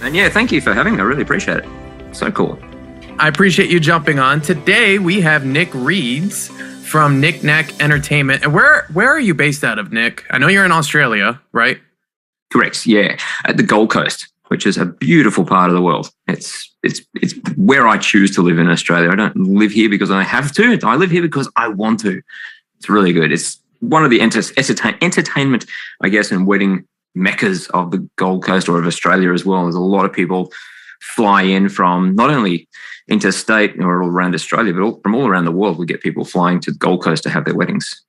And yeah, thank you for having me. I really appreciate it. So cool. I appreciate you jumping on. Today we have Nik Reeds from Nik Entertainment. And where are you based out of, Nik? I know you're in Australia, right? Correct. Yeah, at the Gold Coast, which is a beautiful part of the world. It's where I choose to live in Australia. I don't live here because I have to. I live here because I want to. It's really good. It's one of the entertainment, I guess, and wedding meccas of the Gold Coast or of Australia as well. There's a lot of people fly in from not only interstate or around Australia, but from all around the world. We get people flying to the Gold Coast to have their weddings.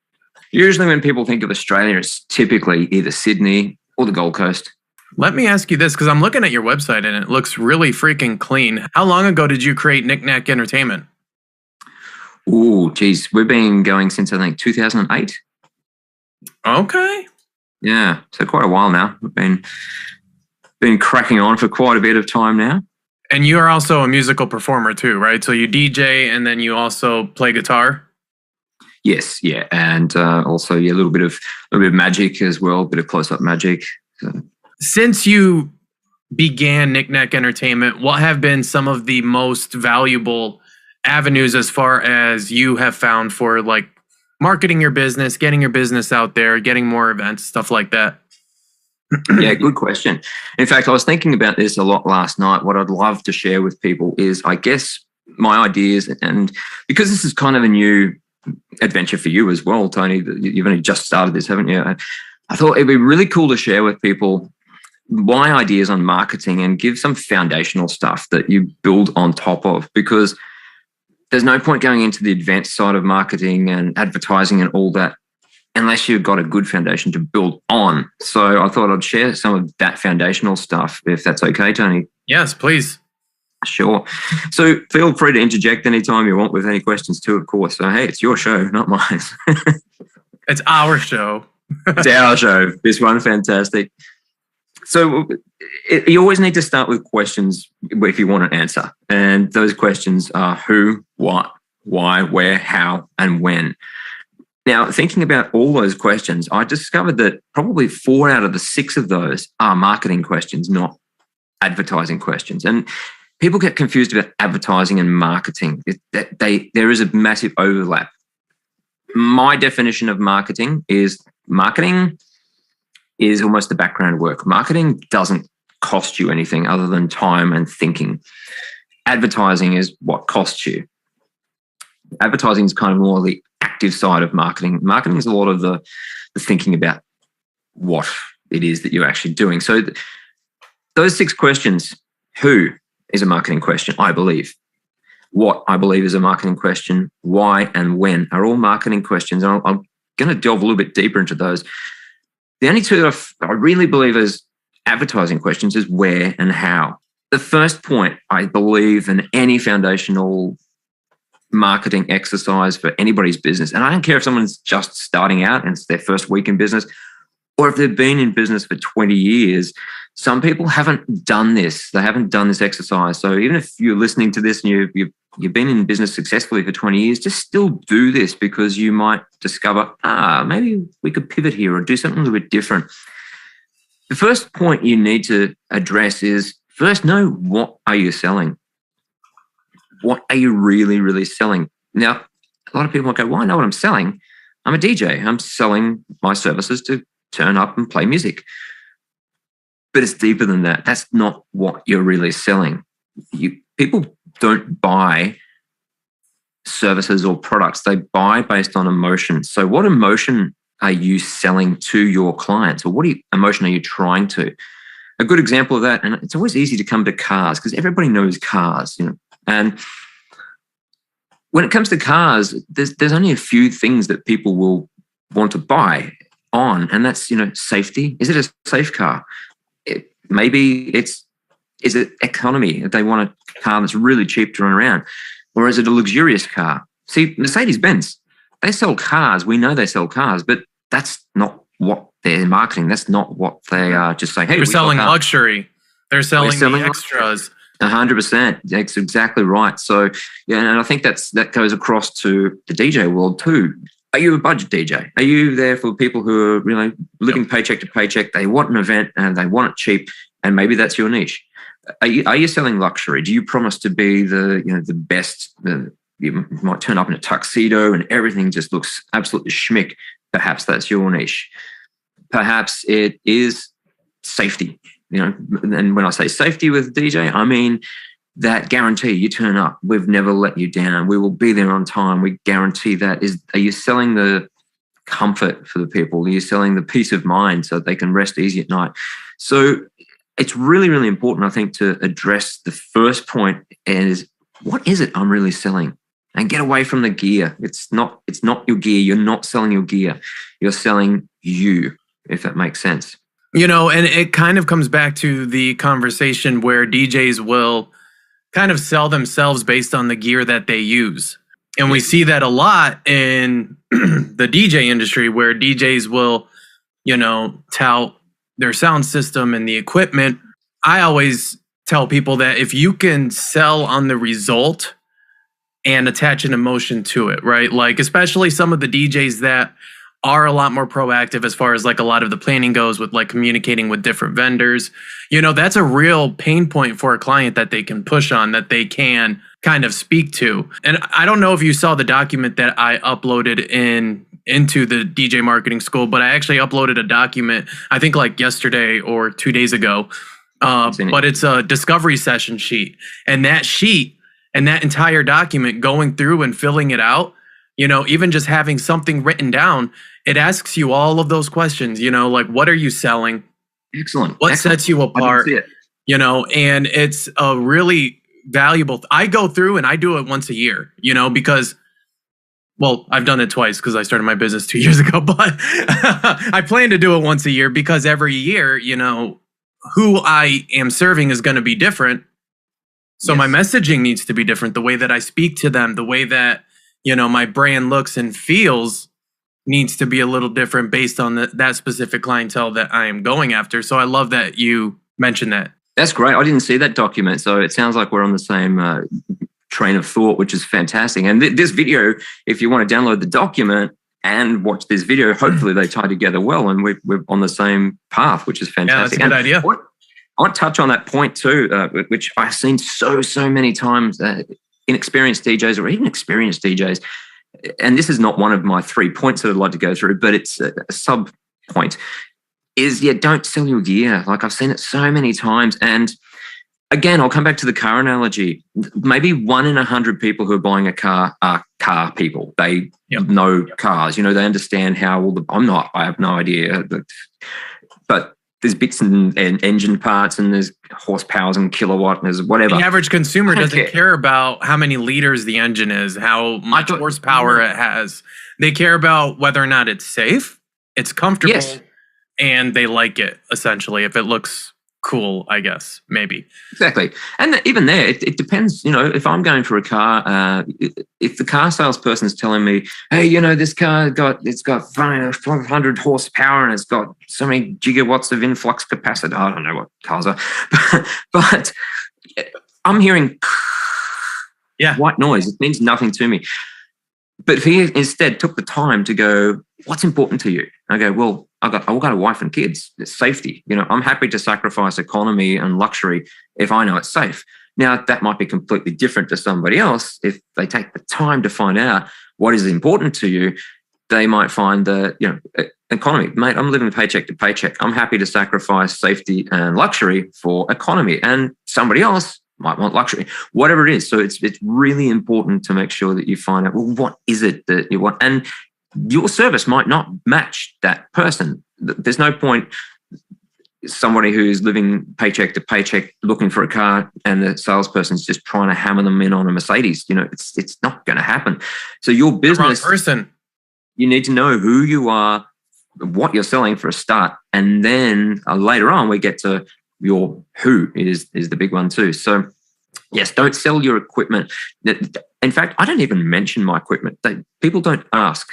Usually when people think of Australia, it's typically either Sydney or the Gold Coast. Let me ask you this, because I'm looking at your website and it looks really freaking clean. How long ago did you create Nik Entertainment? Oh, geez. We've been going since, I think, 2008. Okay. Yeah, so quite a while now. We've been cracking on for quite a bit of time now. And you are also a musical performer too, right? So you DJ and then you also play guitar? Yes, yeah. And also a little bit of magic as well, a bit of close-up magic. So. Since you began Nik Entertainment, what have been some of the most valuable avenues as far as you have found for like marketing your business, getting your business out there, getting more events, stuff like that? Yeah, good question. In fact, I was thinking about this a lot last night. What I'd love to share with people is, I guess, my ideas. And because this is kind of a new adventure for you as well, Tony, you've only just started this, haven't you? I thought it'd be really cool to share with people my ideas on marketing and give some foundational stuff that you build on top of, because there's no point going into the advanced side of marketing and advertising and all that unless you've got a good foundation to build on. So I thought I'd share some of that foundational stuff, if that's okay, Tony. Yes, please. Sure. So feel free to interject anytime you want with any questions too, of course. So, hey, it's your show, not mine. It's our show. It's our show. This one, fantastic. So you always need to start with questions if you want an answer. And those questions are who, what, why, where, how, and when. Now, thinking about all those questions, I discovered that probably 4 out of the 6 of those are marketing questions, not advertising questions. And people get confused about advertising and marketing. There is a massive overlap. My definition of marketing is almost the background work. Marketing doesn't cost you anything other than time and thinking. Advertising is what costs you. Advertising is kind of more the active side of marketing. Marketing is a lot of the thinking about what it is that you're actually doing. So those 6 questions, who is a marketing question, I believe. What, I believe, is a marketing question. Why and when are all marketing questions. And I'm going to delve a little bit deeper into those. The only 2 that I really believe is advertising questions is where and how. The first point, I believe, in any foundational marketing exercise for anybody's business, and I don't care if someone's just starting out and it's their first week in business, or if they've been in business for 20 years, some people haven't done this. They haven't done this exercise. So even if you're listening to this and you've been in business successfully for 20 years, just still do this, because you might discover, maybe we could pivot here or do something a little bit different. The first point you need to address is, first, know what are you selling? What are you really, really selling? Now, a lot of people go, well, I know what I'm selling. I'm a DJ. I'm selling my services to turn up and play music. But it's deeper than that. That's not what you're really selling. People don't buy services or products. They buy based on emotion. So what emotion are you selling to your clients, or what emotion are you trying to? A good example of that, and it's always easy to come to cars because everybody knows cars, and when it comes to cars, there's only a few things that people will want to buy on, and that's, safety. Is it a safe car? Is it economy? If they want a car that's really cheap to run around, or is it a luxurious car? See, Mercedes-Benz, they sell cars. We know they sell cars, but that's not what they're marketing. That's not what they are just saying. Hey, they're selling luxury. They're selling the extras. 100%. That's exactly right. So, yeah, and I think that goes across to the DJ world too. Are you a budget DJ? Are you there for people who are living paycheck to paycheck? They want an event and they want it cheap, and maybe that's your niche. Are you selling luxury? Do you promise to be the best? You might turn up in a tuxedo and everything just looks absolutely schmick. Perhaps that's your niche. Perhaps it is safety. And when I say safety with DJ, I mean that guarantee. You turn up, we've never let you down. We will be there on time. We guarantee that. Are you selling the comfort for the people? Are you selling the peace of mind so that they can rest easy at night? So it's really, really important, I think, to address the first point is, what is it I'm really selling? And get away from the gear. It's not your gear. You're not selling your gear. You're selling you, if that makes sense. And it kind of comes back to the conversation where DJs will kind of sell themselves based on the gear that they use. And we see that a lot in the DJ industry, where DJs will, tout their sound system and the equipment. I always tell people that if you can sell on the result and attach an emotion to it, right? Like, especially some of the DJs that are a lot more proactive as far as like a lot of the planning goes, with like communicating with different vendors, that's a real pain point for a client that they can push on, that they can kind of speak to. And I don't know if you saw the document that I uploaded into the DJ marketing school, but I actually uploaded a document, I think like yesterday or 2 days ago. But it's a discovery session sheet, and that sheet and that entire document, going through and filling it out, even just having something written down, it asks you all of those questions, like, what are you selling? Excellent. What sets you apart? And it's a really valuable. I go through and I do it once a year, because, well, I've done it twice because I started my business 2 years ago, but I plan to do it once a year because every year, who I am serving is going to be different. So my messaging needs to be different. The way that I speak to them, the way that, my brand looks and feels needs to be a little different based on that specific clientele that I am going after. So I love that you mentioned that. That's great. I didn't see that document. So it sounds like we're on the same train of thought, which is fantastic. And this video, if you want to download the document and watch this video, hopefully they tie together well, and we're on the same path, which is fantastic. Yeah, that's a good idea. I want to touch on that point too, which I've seen so many times. Inexperienced DJs or even experienced DJs, and this is not one of my 3 points that I'd like to go through, but it's a sub point, is don't sell your gear. Like, I've seen it so many times. And again, I'll come back to the car analogy. Maybe 1 in 100 people who are buying a car are car people. They know cars, they understand how I have no idea, but there's bits and engine parts, and there's horsepowers and kilowatt, and there's whatever. The average consumer doesn't care about how many liters the engine is, how much horsepower it has. They care about whether or not it's safe, it's comfortable, and they like it, essentially, if it looks cool, I guess, maybe. Exactly. And even there, it depends. If I'm going for a car, if the car salesperson is telling me, hey, this car it's got 500 horsepower and it's got so many gigawatts of influx capacity. I don't know what cars are, but I'm hearing white noise. It means nothing to me. But if he instead took the time to go, what's important to you? I go, well, I've got a wife and kids. It's safety. I'm happy to sacrifice economy and luxury if I know it's safe. Now, that might be completely different to somebody else. If they take the time to find out what is important to you, they might find that, economy. Mate, I'm living paycheck to paycheck. I'm happy to sacrifice safety and luxury for economy. And somebody else might want luxury, whatever it is. So it's really important to make sure that you find out, well, what is it that you want? And your service might not match that person. There's no point somebody who's living paycheck to paycheck looking for a car and the salesperson's just trying to hammer them in on a Mercedes. It's not going to happen. So your business, wrong person. You need to know who you are, what you're selling for a start, and then later on we get to your who is the big one too. So yes, don't sell your equipment. In fact, I don't even mention my equipment. People don't ask.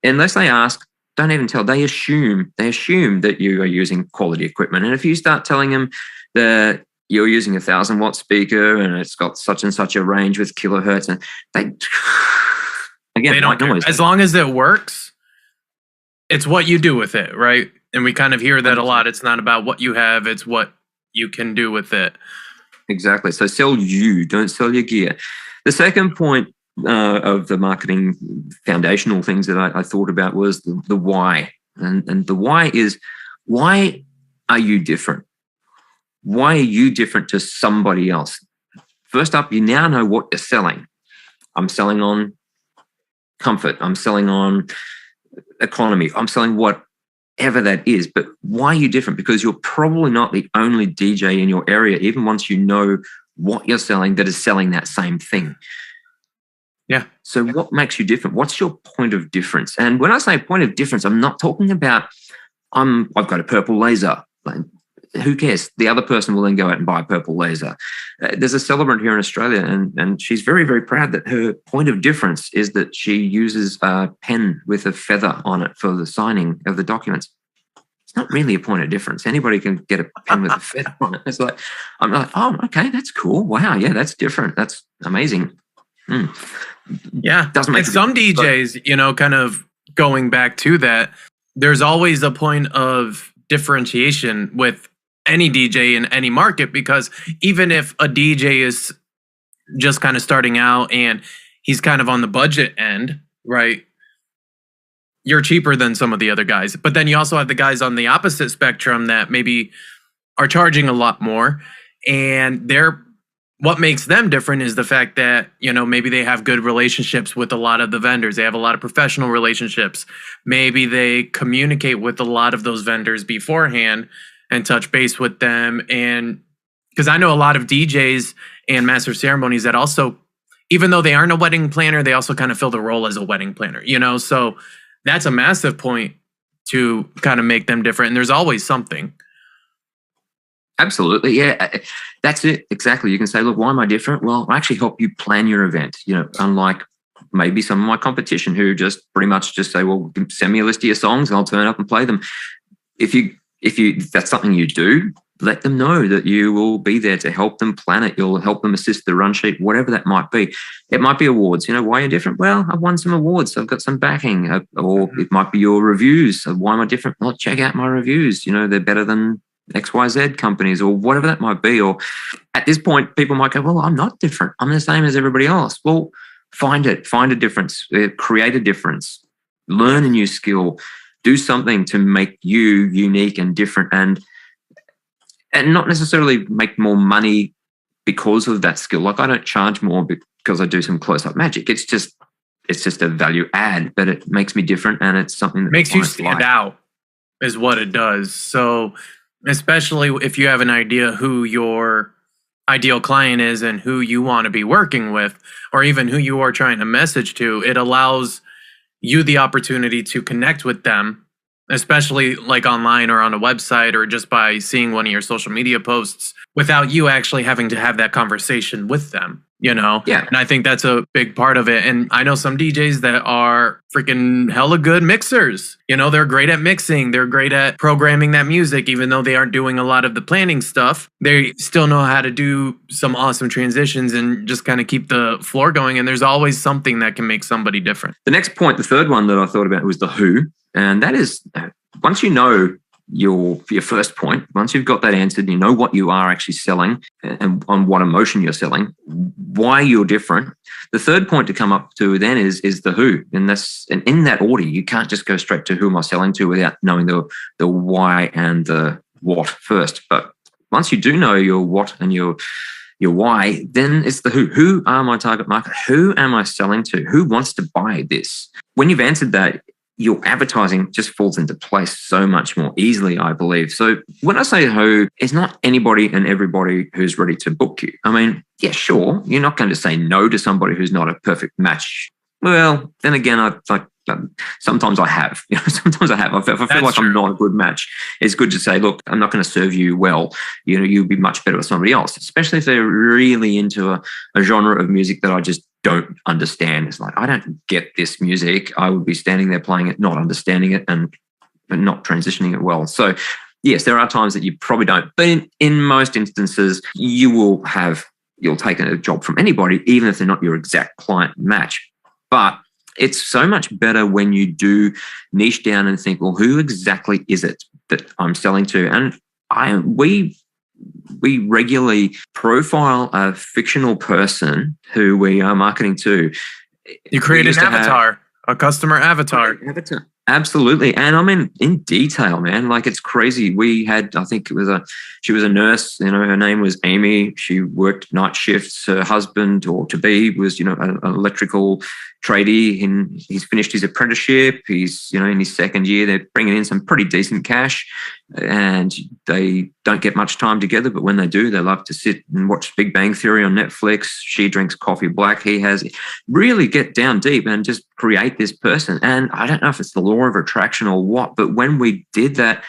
Unless they ask, don't even tell. They assume that you are using quality equipment. And if you start telling them that you're using 1,000-watt speaker and it's got such and such a range with kilohertz, and they don't care. As long as it works, it's what you do with it, right? And we kind of hear that a lot. It's not about what you have, it's what you can do with it. Exactly. So sell you, don't sell your gear. The second point of the marketing foundational things that I thought about was the why. And the why is, why are you different? Why are you different to somebody else? First up, you now know what you're selling. I'm selling on comfort. I'm selling on economy. I'm selling whatever that is. But why are you different? Because you're probably not the only DJ in your area, even once you know what you're selling, that is selling that same thing. Yeah. So what makes you different? What's your point of difference? And when I say point of difference, I'm not talking about I've got a purple laser. Like, who cares? The other person will then go out and buy a purple laser. There's a celebrant here in Australia, and she's very, very proud that her point of difference is that she uses a pen with a feather on it for the signing of the documents. It's not really a point of difference. Anybody can get a pen with a feather on it. It's like, I'm like, oh, okay, that's cool. Wow, yeah, that's different. That's amazing. Yeah. Doesn't make and some DJs, kind of going back to that, there's always a point of differentiation with any DJ in any market, because even if a DJ is just kind of starting out and he's kind of on the budget end, right? You're cheaper than some of the other guys. But then you also have the guys on the opposite spectrum that maybe are charging a lot more, and what makes them different is the fact that, maybe they have good relationships with a lot of the vendors. They have a lot of professional relationships. Maybe they communicate with a lot of those vendors beforehand and touch base with them. And because I know a lot of DJs and master ceremonies that also, even though they aren't a wedding planner, they also kind of fill the role as a wedding planner, so that's a massive point to kind of make them different. And there's always something. Absolutely. Yeah, that's it. Exactly. You can say, look, why am I different? Well, I actually help you plan your event, unlike maybe some of my competition who just pretty much just say, well, send me a list of your songs and I'll turn up and play them. If that's something you do, let them know that you will be there to help them plan it. You'll help them assist the run sheet, whatever that might be. It might be awards. Why are you different? Well, I've won some awards. I've got some backing. Or it might be your reviews. Why am I different? Well, check out my reviews. They're better than XYZ companies or whatever that might be. Or at this point, people might go, well, I'm not different. I'm the same as everybody else. Well, find a difference, create a difference, learn a new skill, do something to make you unique and different, and not necessarily make more money because of that skill. Like, I don't charge more because I do some close-up magic. It's just a value add, but it makes me different, and it's something that makes you stand out is what it does. So especially if you have an idea who your ideal client is and who you want to be working with, or even who you are trying to message to, it allows you the opportunity to connect with them, especially like online or on a website or just by seeing one of your social media posts, without you actually having to have that conversation with them. Yeah. And I think that's a big part of it. And I know some DJs that are freaking hella good mixers. They're great at mixing. They're great at programming that music, even though they aren't doing a lot of the planning stuff. They still know how to do some awesome transitions and just kind of keep the floor going. And there's always something that can make somebody different. The next point, the third one that I thought about, was the who. And that is, once you know your first point, once you've got that answered, you know what you are actually selling and on what emotion you're selling, why you're different. The third point to come up to then is the who. And in that order. You can't just go straight to who am I selling to without knowing the why and the what first. But once you do know your what and your why, then it's the who. Who are my target market? Who am I selling to? Who wants to buy this? When you've answered that, your advertising just falls into place so much more easily, I believe. So when I say who, it's not anybody and everybody who's ready to book you. I mean, yeah, sure, you're not going to say no to somebody who's not a perfect match. Well, then again, sometimes I have. Sometimes I have. If I feel like I'm not a good match, it's good to say, look, I'm not going to serve you well. You'll be much better with somebody else, especially if they're really into a genre of music that I just don't understand. It's like, I don't get this music. I would be standing there playing it, not understanding it, and not transitioning it well. So yes, there are times that you probably don't, but in most instances, you'll take a job from anybody, even if they're not your exact client match. But it's so much better when you do niche down and think, well, who exactly is it that I'm selling to? And we we regularly profile a fictional person who we are marketing to. You create an avatar, a customer avatar. Absolutely. And I mean, in detail, man, like it's crazy. We had, I think she was a nurse, her name was Amy. She worked night shifts. Her husband or to be was, an electrical tradie. He's finished his apprenticeship. He's, in his second year. They're bringing in some pretty decent cash and they don't get much time together. But when they do, they love to sit and watch Big Bang Theory on Netflix. She drinks coffee black. He has really get down deep and just create this person. And I don't know if it's the law of attraction or what, but when we did that,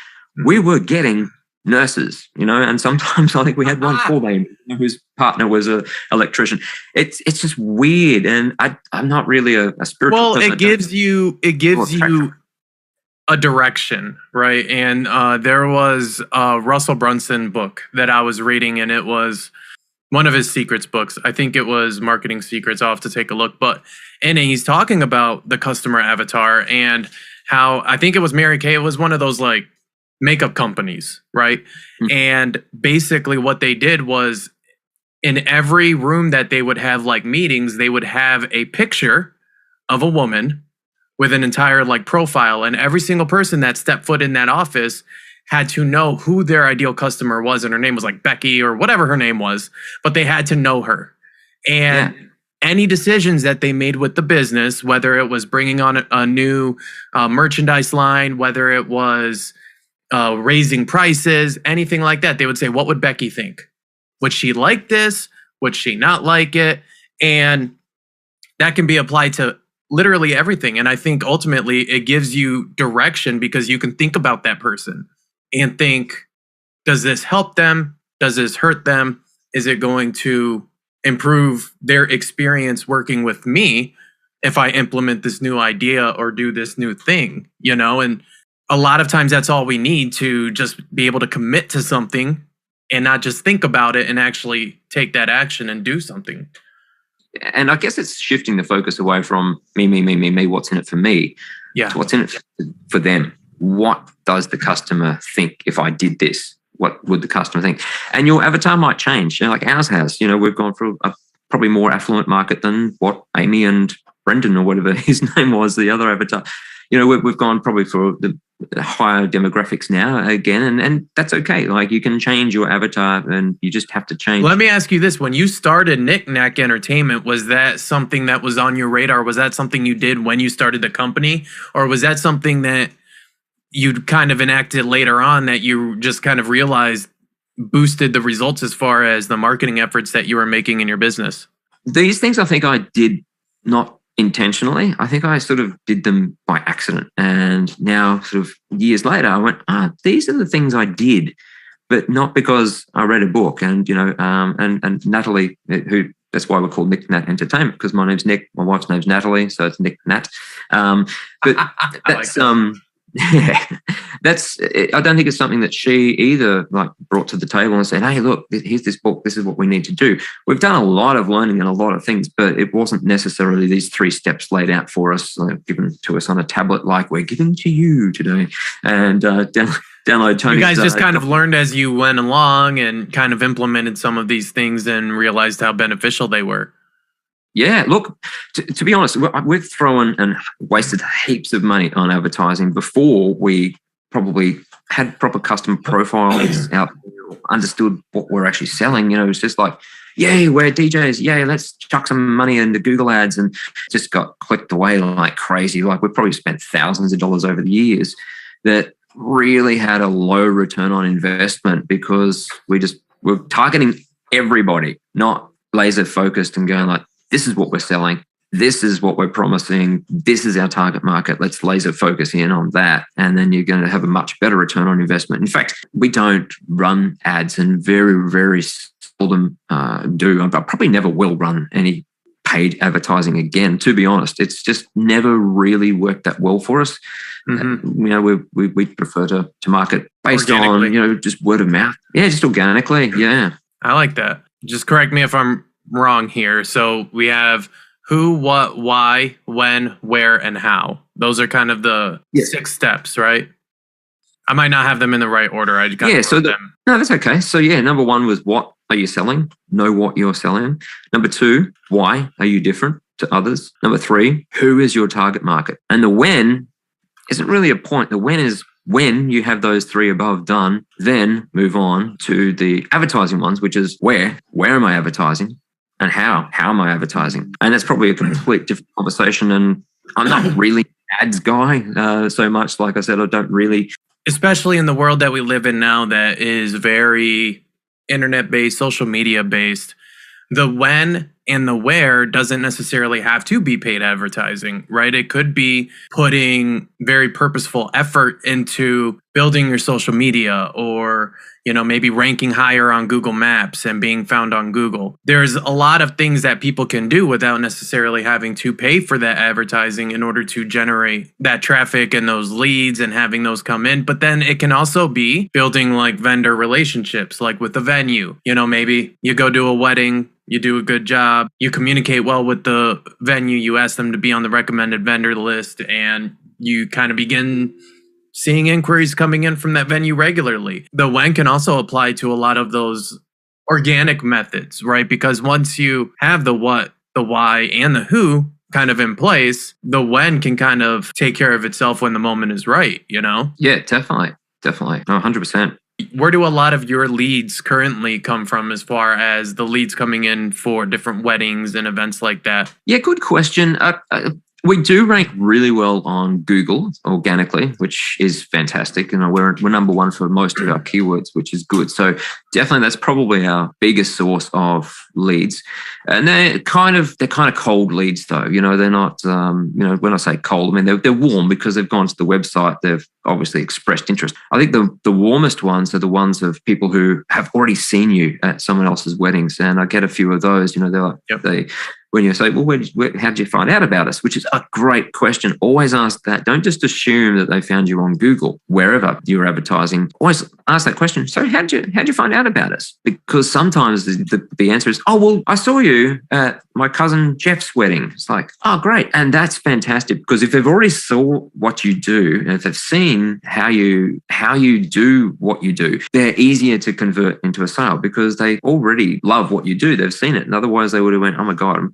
we were getting nurses, and sometimes I think we had one full name whose partner was an electrician. It's just weird, and I'm not really a spiritual person. Well, it gives you a direction, right? And there was a Russell Brunson book that I was reading, and it was one of his secrets books. I think it was Marketing Secrets. I'll have to take a look, but and he's talking about the customer avatar and how I think it was Mary Kay. It was one of those like makeup companies, right? Mm-hmm. And basically what they did was in every room that they would have like meetings, they would have a picture of a woman with an entire like profile, and every single person that stepped foot in that office had to know who their ideal customer was, and her name was like Becky or whatever her name was, but they had to know her. And any decisions that they made with the business, whether it was bringing on a new merchandise line, whether it was raising prices, anything like that, they would say, what would Becky think? Would she like this? Would she not like it? And that can be applied to literally everything. And I think ultimately it gives you direction because you can think about that person and think, does this help them? Does this hurt them? Is it going to improve their experience working with me if I implement this new idea or do this new thing, And a lot of times that's all we need to just be able to commit to something and not just think about it and actually take that action and do something. And I guess it's shifting the focus away from me, what's in it for me, to what's in it for them. What does the customer think if I did this? What would the customer think? And your avatar might change, like ours has. We've gone through a probably more affluent market than what Amy and Brendan or whatever his name was, the other avatar. We've gone probably for the higher demographics now again, and that's okay. Like you can change your avatar and you just have to change. Let me ask you this. When you started Nik Knack Entertainment, was that something that was on your radar? Was that something you did when you started the company? Or was that something that you kind of enacted later on that you just kind of realized boosted the results as far as the marketing efforts that you were making in your business? These things I think I did not intentionally. I think I sort of did them by accident. And now sort of years later, I went, these are the things I did, but not because I read a book. And, and Natalie, who that's why we're called Nik Nat Entertainment, because my name's Nick, my wife's name's Natalie, so it's Nik Nat. But that's, I don't think it's something that she either like brought to the table and said, hey, look, here's this book. This is what we need to do. We've done a lot of learning and a lot of things, but it wasn't necessarily these 3 steps laid out for us, given to us on a tablet like we're giving to you today. And download Tony. You guys just kind of learned as you went along and kind of implemented some of these things and realized how beneficial they were. Yeah, look, to be honest, we've thrown and wasted heaps of money on advertising before we probably had proper customer profiles out there, understood what we're actually selling. It's just like, yay, we're DJs. Yay, let's chuck some money into Google ads, and just got clicked away like crazy. Like we've probably spent thousands of dollars over the years that really had a low return on investment because we're targeting everybody, not laser focused and going like, this is what we're selling. This is what we're promising. This is our target market. Let's laser focus in on that. And then you're going to have a much better return on investment. In fact, we don't run ads and very, very seldom do. I probably never will run any paid advertising again, to be honest. It's just never really worked that well for us. Mm-hmm. We prefer to market based on, just word of mouth. Yeah, just organically. Yeah. I like that. Just correct me if I'm wrong here. So we have who, what, why, when, where, and how. Those are kind of the 6 steps, right? I might not have them in the right order. I got them. No, that's okay. So yeah, number one was what are you selling? Know what you're selling. Number two, why are you different to others? Number three, who is your target market? And the when isn't really a point. The when is when you have those three above done, then move on to the advertising ones, which is where am I advertising and how am I advertising? And that's probably a complete different conversation. And I'm not really an ads guy so much. Like I said, I don't really. Especially in the world that we live in now that is very internet-based, social media-based, the when and the where doesn't necessarily have to be paid advertising, right? It could be putting very purposeful effort into building your social media or, maybe ranking higher on Google Maps and being found on Google. There's a lot of things that people can do without necessarily having to pay for that advertising in order to generate that traffic and those leads and having those come in. But then it can also be building like vendor relationships, like with the venue. Maybe you go to a wedding, you do a good job, you communicate well with the venue, you ask them to be on the recommended vendor list, and you kind of begin seeing inquiries coming in from that venue regularly. The when can also apply to a lot of those organic methods, right? Because once you have the what, the why, and the who kind of in place, the when can kind of take care of itself when the moment is right, Yeah, definitely. No, 100%. Where do a lot of your leads currently come from as far as the leads coming in for different weddings and events like that? Yeah, good question. We do rank really well on Google organically, which is fantastic. We're number one for most of our keywords, which is good. So definitely that's probably our biggest source of leads. And they're kind of cold leads though. They're not, when I say cold, I mean, they're warm because they've gone to the website. They've obviously expressed interest. I think the warmest ones are the ones of people who have already seen you at someone else's weddings. And I get a few of those, they're like, yep. When you say, well, how did you find out about us? Which is a great question. Always ask that. Don't just assume that they found you on Google, wherever you're advertising. Always ask that question. So how'd you find out about us? Because sometimes the answer is, oh, well, I saw you at my cousin Jeff's wedding. It's like, oh, great. And that's fantastic because if they've already saw what you do and if they've seen how you do what you do, they're easier to convert into a sale because they already love what you do. They've seen it. And otherwise they would have went, oh my God, I'm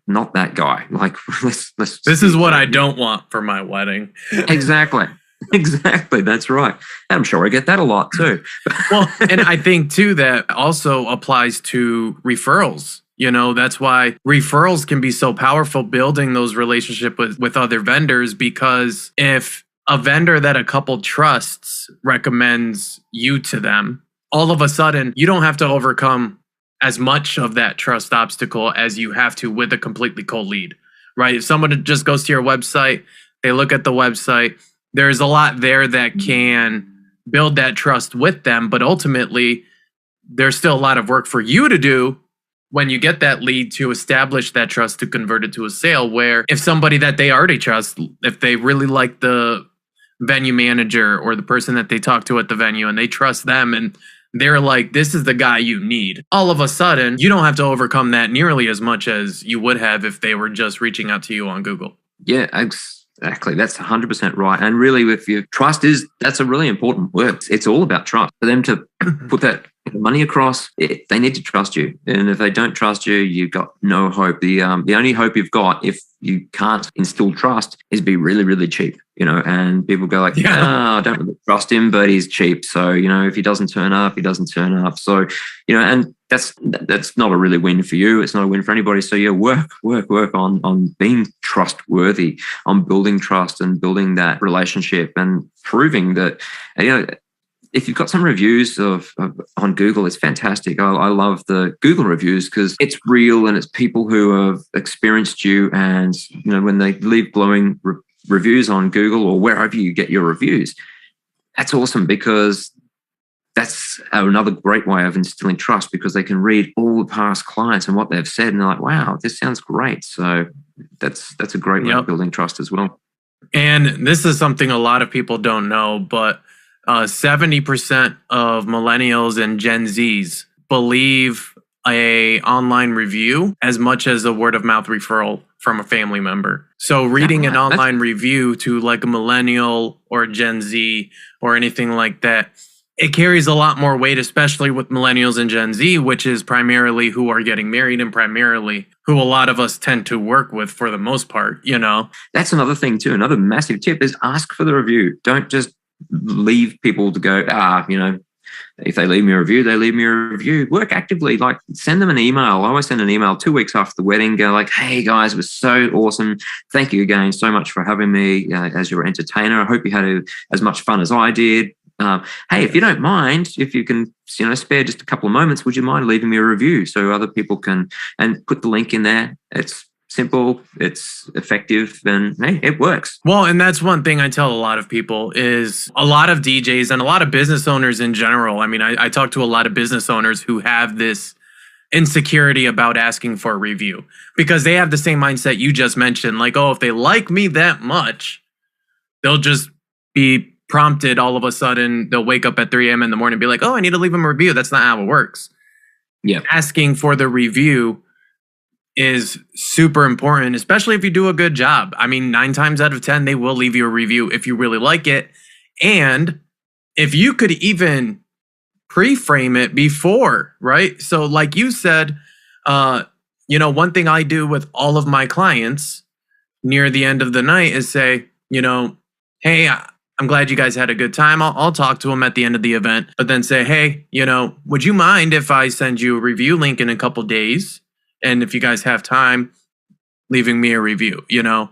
not that guy. Like, let's. This is what I don't want for my wedding. Exactly. That's right. I'm sure I get that a lot too. Well, and I think too that also applies to referrals. That's why referrals can be so powerful, building those relationships with other vendors, because if a vendor that a couple trusts recommends you to them, all of a sudden you don't have to overcome as much of that trust obstacle as you have to with a completely cold lead, right? If someone just goes to your website, they look at the website, there's a lot there that can build that trust with them, but ultimately there's still a lot of work for you to do when you get that lead to establish that trust to convert it to a sale, where if somebody that they already trust, if they really like the venue manager or the person that they talk to at the venue and they trust them and they're like, this is the guy you need, all of a sudden, you don't have to overcome that nearly as much as you would have if they were just reaching out to you on Google. Yeah, exactly. That's 100% right. And really, if your trust that's a really important word. It's all about trust. For them to put that money across, they need to trust you. And if they don't trust you, you've got no hope. The only hope you've got if you can't instill trust is be really, really cheap, and people go like, I don't really trust him, but he's cheap. So, if he doesn't turn up, he doesn't turn up. So, and that's not a really win for you. It's not a win for anybody. So work on being trustworthy, on building trust and building that relationship and proving that, if you've got some reviews on Google, it's fantastic. I love the Google reviews because it's real and it's people who have experienced you. And, when they leave glowing reviews on Google or wherever you get your reviews, that's awesome because that's another great way of instilling trust because they can read all the past clients and what they've said. And they're like, wow, this sounds great. So that's a great way of building trust as well. And this is something a lot of people don't know, but 70% of millennials and Gen Zs believe a online review as much as a word of mouth referral from a family member. So reading an online review to like a millennial or Gen Z or anything like that, it carries a lot more weight, especially with millennials and Gen Z, which is primarily who are getting married and primarily who a lot of us tend to work with for the most part, you know? That's another thing too. Another massive tip is ask for the review. Don't just leave people to go, you know, if they leave me a review, they leave me a review. Work actively, like send them an email. I always send an email 2 weeks after the wedding, go like, hey guys, it was so awesome. Thank you again so much for having me as your entertainer. I hope you had as much fun as I did. Hey, if you don't mind, if you can, you know, spare just a couple of moments, would you mind leaving me a review so other people can, and put the link in there. It's simple, it's effective, and hey, it works. Well, and that's one thing I tell a lot of people is a lot of DJs and a lot of business owners in general. I mean, I talk to a lot of business owners who have this insecurity about asking for a review because they have the same mindset you just mentioned. Like, oh, if they like me that much, they'll just be prompted all of a sudden. They'll wake up at 3 a.m. in the morning and be like, oh, I need to leave them a review. That's not how it works. Yeah. Asking for the review is super important, especially if you do a good job. I mean, 9 times out of 10, they will leave you a review if you really like it. And if you could even pre-frame it before, right? So like you said, you know, one thing I do with all of my clients near the end of the night is say, you know, hey, I'm glad you guys had a good time. I'll talk to them at the end of the event, but then say, hey, you know, would you mind if I send you a review link in a couple days? And if you guys have time, leaving me a review, you know?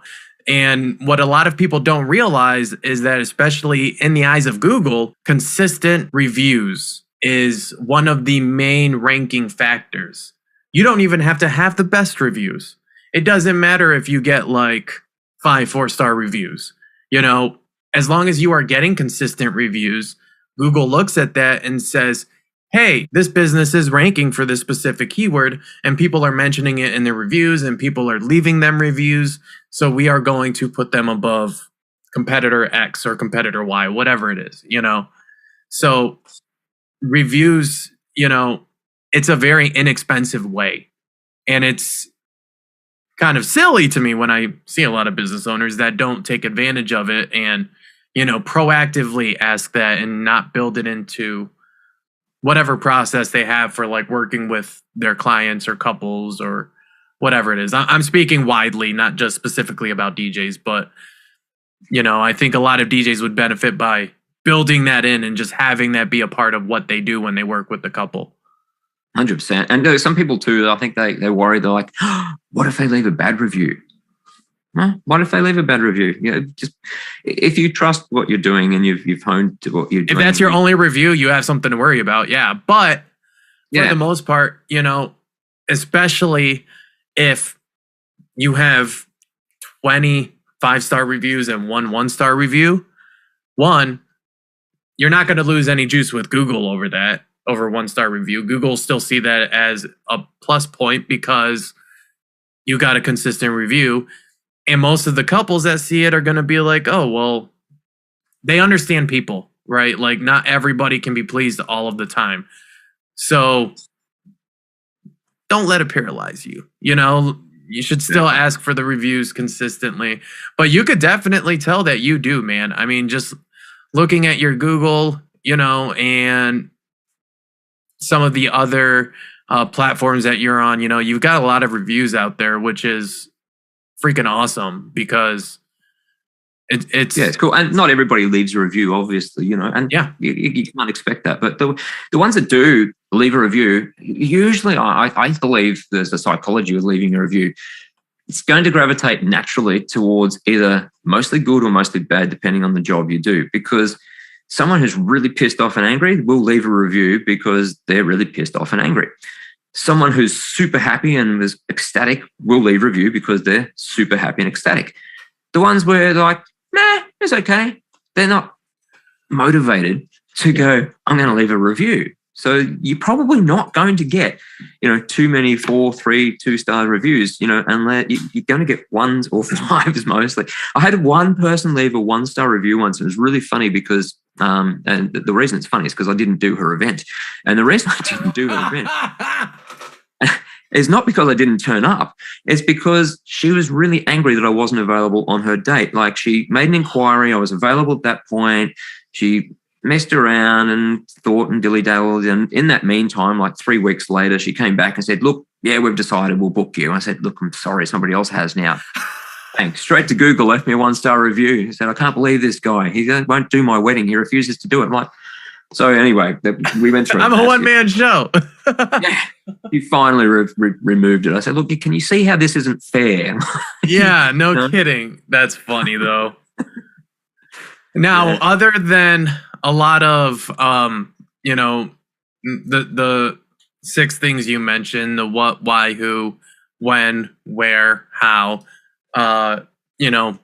And what a lot of people don't realize is that, especially in the eyes of Google, consistent reviews is one of the main ranking factors. You don't even have to have the best reviews. It doesn't matter if you get like 5 4-star reviews, you know, as long as you are getting consistent reviews, Google looks at that and says, hey, this business is ranking for this specific keyword and people are mentioning it in their reviews and people are leaving them reviews. So we are going to put them above competitor X or competitor Y, whatever it is, you know? So reviews, you know, it's a very inexpensive way. And it's kind of silly to me when I see a lot of business owners that don't take advantage of it and, you know, proactively ask that and not build it into whatever process they have for like working with their clients or couples or whatever it is. I'm speaking widely, not just specifically about DJs, but, you know, I think a lot of DJs would benefit by building that in and just having that be a part of what they do when they work with the couple. 100%. And some people too, I think they worry. They're like, oh, what if they leave a bad review? What if they leave a bad review? You know, just if you trust what you're doing and you've honed to what you're doing. If that's your only review, you have something to worry about. Yeah. But for the most part, you know, especially if you have 20 5-star reviews and 1 1-star review, you're not going to lose any juice with Google over that, over 1-star review. Google still see that as a plus point because you got a consistent review. And most of the couples that see it are going to be like, oh, well, they understand people, right? Like not everybody can be pleased all of the time. So don't let it paralyze you. You know, you should still ask for the reviews consistently, but you could definitely tell that you do, man. I mean, just looking at your Google, you know, and some of the other platforms that you're on, you know, you've got a lot of reviews out there, which is freaking awesome because it's cool. And not everybody leaves a review, obviously, you know, and you can't expect that. But the ones that do leave a review, usually I believe there's a psychology of leaving a review. It's going to gravitate naturally towards either mostly good or mostly bad, depending on the job you do, because someone who's really pissed off and angry will leave a review because they're really pissed off and angry. Someone who's super happy and is ecstatic will leave a review because they're super happy and ecstatic. The ones where they're like, nah, it's okay, they're not motivated to go, I'm going to leave a review. So you're probably not going to get, you know, too many 4, 3, 2-star reviews, you know, unless you're going to get 1s or 5s mostly. I had one person leave a 1-star review once. It was really funny because, and the reason it's funny is because I didn't do her event. And the reason I didn't do her event, It's not because I didn't turn up. It's because she was really angry that I wasn't available on her date. Like, she made an inquiry. I was available at that point. She messed around and thought and dilly-dalled. And in that meantime, like 3 weeks later, she came back and said, look, yeah, we've decided we'll book you. I said, look, I'm sorry, somebody else has now. Thanks. Straight to Google, left me a 1-star review. He said, I can't believe this guy. He won't do my wedding. He refuses to do it. I'm like, so anyway, we went through. I'm a one-man show. Yeah, he finally removed it. I said, look, can you see how this isn't fair? Yeah, no kidding. That's funny, though. Now, other than a lot of, the 6 things you mentioned, the what, why, who, when, where, how,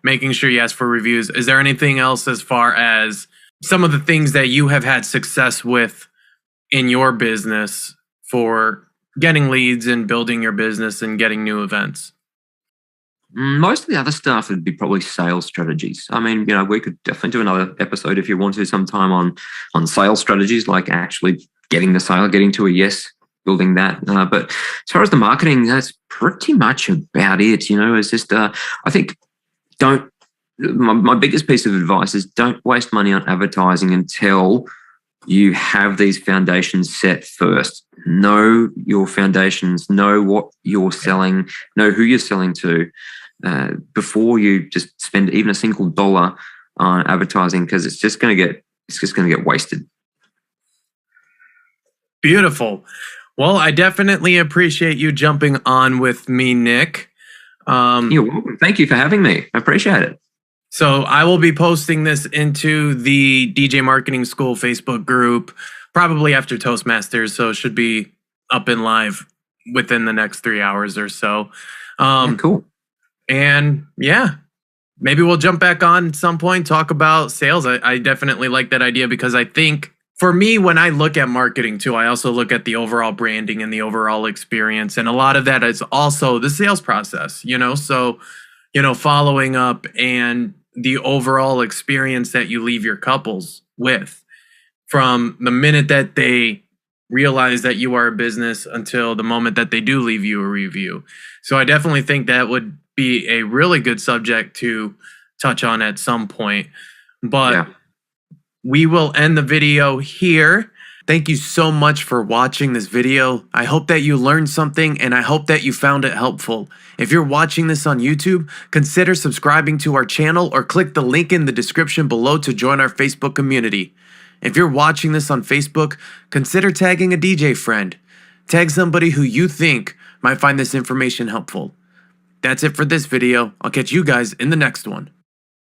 making sure you ask for reviews. Is there anything else as far as some of the things that you have had success with in your business for getting leads and building your business and getting new events? Most of the other stuff would be probably sales strategies. I mean, we could definitely do another episode if you want to sometime on sales strategies, like actually getting the sale, getting to a yes, building that. But as far as the marketing, that's pretty much about it. It's just, I think, my biggest piece of advice is don't waste money on advertising until you have these foundations set first. Know your foundations, know what you're selling, know who you're selling to, before you just spend even a single dollar on advertising, because it's just going to get wasted. Beautiful. Well, I definitely appreciate you jumping on with me, Nik. You're welcome. Thank you for having me. I appreciate it. So I will be posting this into the DJ Marketing School Facebook group probably after Toastmasters, so it should be up and live within the next 3 hours or so. Cool. And yeah, maybe we'll jump back on at some point, talk about sales. I definitely like that idea, because I think for me, when I look at marketing too, I also look at the overall branding and the overall experience. And a lot of that is also the sales process, so, following up and the overall experience that you leave your couples with from the minute that they realize that you are a business until the moment that they do leave you a review. So I definitely think that would be a really good subject to touch on at some point. But we will end the video here. Thank you so much for watching this video. I hope that you learned something, and I hope that you found it helpful. If you're watching this on YouTube, consider subscribing to our channel or click the link in the description below to join our Facebook community. If you're watching this on Facebook, consider tagging a DJ friend. Tag somebody who you think might find this information helpful. That's it for this video. I'll catch you guys in the next one.